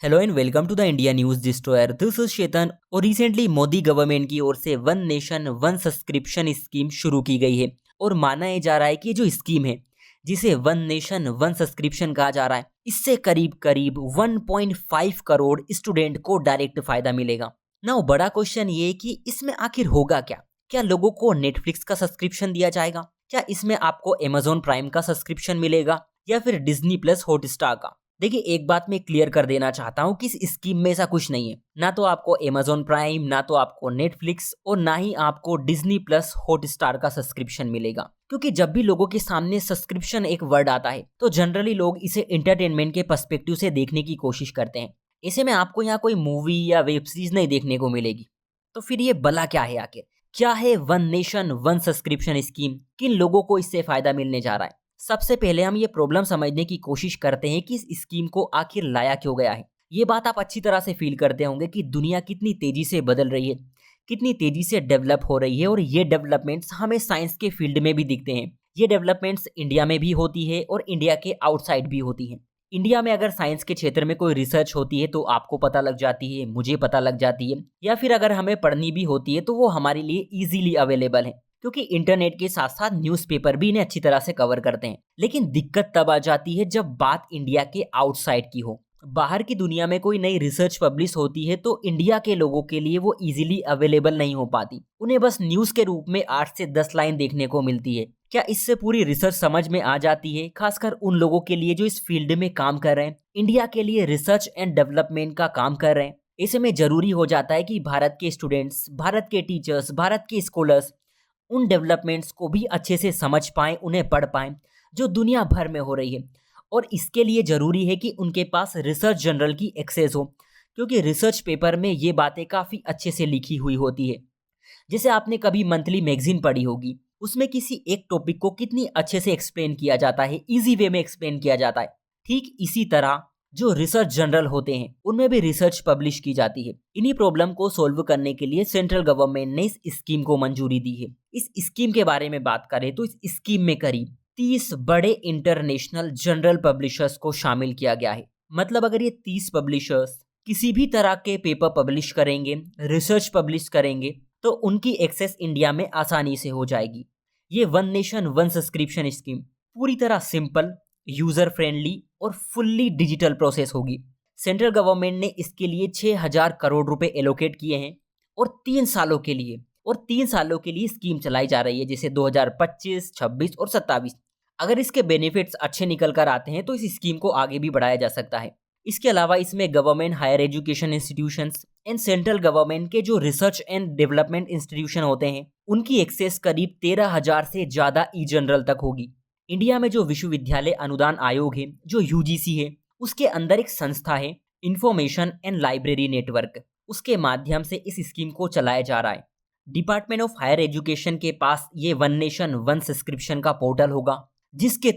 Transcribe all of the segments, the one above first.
Hello and welcome to the India news destroyer. This is Chetan. और recently Modi government की ओर से one nation one subscription scheme शुरू की गई है और माना ये जा रहा है कि ये जो स्कीम है जिसे वन नेशन वन सब्सक्रिप्शन कहा जा रहा है, इससे करीब करीब 1.5 करोड़ स्टूडेंट को डायरेक्ट फायदा मिलेगा। ना बड़ा क्वेश्चन ये है कि इसमें आखिर होगा क्या? क्या लोगों को नेटफ्लिक्स का सब्सक्रिप्शन दिया जाएगा? क्या इसमें आपको अमेजॉन प्राइम का सब्सक्रिप्शन मिलेगा या फिर डिज्नी प्लस हॉटस्टार का? देखिए, एक बात मैं क्लियर कर देना चाहता हूं कि इस स्कीम में ऐसा कुछ नहीं है। ना तो आपको अमेजॉन प्राइम, ना तो आपको नेटफ्लिक्स और ना ही आपको डिज्नी प्लस हॉटस्टार का सब्सक्रिप्शन मिलेगा। क्योंकि जब भी लोगों के सामने सब्सक्रिप्शन एक वर्ड आता है तो जनरली लोग इसे एंटरटेनमेंट के पर्सपेक्टिव से देखने की कोशिश करते हैं। ऐसे में आपको यहाँ कोई मूवी या वेब सीरीज नहीं देखने को मिलेगी। तो फिर ये भला क्या है आखिर? क्या है one nation one subscription scheme? किन लोगों को इससे फायदा मिलने जा रहा है? सबसे पहले हम ये प्रॉब्लम समझने की कोशिश करते हैं कि इस स्कीम को आखिर लाया क्यों गया है। ये बात आप अच्छी तरह से फील करते होंगे कि दुनिया कितनी तेजी से बदल रही है, कितनी तेजी से डेवलप हो रही है और ये डेवलपमेंट्स हमें साइंस के फील्ड में भी दिखते हैं। ये डेवलपमेंट्स इंडिया में भी होती है और इंडिया के आउटसाइड भी होती हैं। इंडिया में अगर साइंस के क्षेत्र में कोई रिसर्च होती है तो आपको पता लग जाती है, मुझे पता लग जाती है, या फिर अगर हमें पढ़नी भी होती है तो वो हमारे लिए इजीली अवेलेबल है, क्योंकि इंटरनेट के साथ साथ न्यूज़पेपर भी इन्हें अच्छी तरह से कवर करते हैं। लेकिन दिक्कत तब आ जाती है जब बात इंडिया के आउटसाइड की हो। बाहर की दुनिया में कोई नई रिसर्च पब्लिश होती है तो इंडिया के लोगों के लिए वो इजीली अवेलेबल नहीं हो पाती। उन्हें बस न्यूज के रूप में 8 से 10 लाइन देखने को मिलती है। क्या इससे पूरी रिसर्च समझ में आ जाती है? खासकर उन लोगों के लिए जो इस फील्ड में काम कर रहे हैं, इंडिया के लिए रिसर्च एंड डेवलपमेंट का काम कर रहे हैं। ऐसे में जरूरी हो जाता है कि भारत के स्टूडेंट्स, भारत के टीचर्स, भारत के स्कॉलर्स उन डेवलपमेंट्स को भी अच्छे से समझ पाएं, उन्हें पढ़ पाएं जो दुनिया भर में हो रही है। और इसके लिए ज़रूरी है कि उनके पास रिसर्च जर्नल की एक्सेस हो, क्योंकि रिसर्च पेपर में ये बातें काफ़ी अच्छे से लिखी हुई होती है। जैसे आपने कभी मंथली मैगजीन पढ़ी होगी, उसमें किसी एक टॉपिक को कितनी अच्छे से एक्सप्लेन किया जाता है, इजी वे में एक्सप्लेन किया जाता है। ठीक इसी तरह जो रिसर्च जर्नल होते हैं उनमें भी रिसर्च पब्लिश की जाती है। इन्हीं प्रॉब्लम को सॉल्व करने के लिए सेंट्रल गवर्नमेंट ने इस स्कीम को मंजूरी दी है। इस स्कीम के बारे में बात करें तो इस स्कीम में करीब 30 बड़े इंटरनेशनल जर्नल पब्लिशर्स को शामिल किया गया है। मतलब अगर ये 30 पब्लिशर्स किसी भी तरह के पेपर पब्लिश करेंगे, रिसर्च पब्लिश करेंगे, तो उनकी एक्सेस इंडिया में आसानी से हो जाएगी। ये one nation one subscription scheme पूरी तरह सिंपल, यूजर फ्रेंडली और फुल्ली डिजिटल प्रोसेस होगी। सेंट्रल गवर्नमेंट ने इसके लिए 6000 करोड़ रुपए एलोकेट किए हैं और 3 सालों के लिए स्कीम चलाई जा रही है, जैसे 2025, 26 और 27। अगर इसके बेनिफिट्स अच्छे निकल कर आते हैं तो इस स्कीम को आगे भी बढ़ाया जा सकता है। इसके अलावा इसमें government higher education institutions and central government के जो रिसर्च एंड डेवलपमेंट इंस्टीट्यूशन होते हैं उनकी एक्सेस करीब 13,000 से ज़्यादा ई जनरल तक होगी। इंडिया में जो विश्वविद्यालय अनुदान आयोग है, जो यूजीसी है, उसके अंदर एक संस्था है इंफॉर्मेशन एंड लाइब्रेरी नेटवर्क। उसके माध्यम से इस स्कीम को चलाया जा रहा है। डिपार्टमेंट ऑफ हायर एजुकेशन के पास ये वन नेशन वन सब्सक्रिप्शन का पोर्टल होगा, जिसके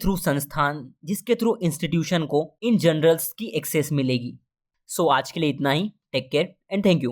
थ्रू इंस्टीट्यूशन को इन जनरल्स की एक्सेस मिलेगी। सो आज के लिए इतना ही। Take care and thank you.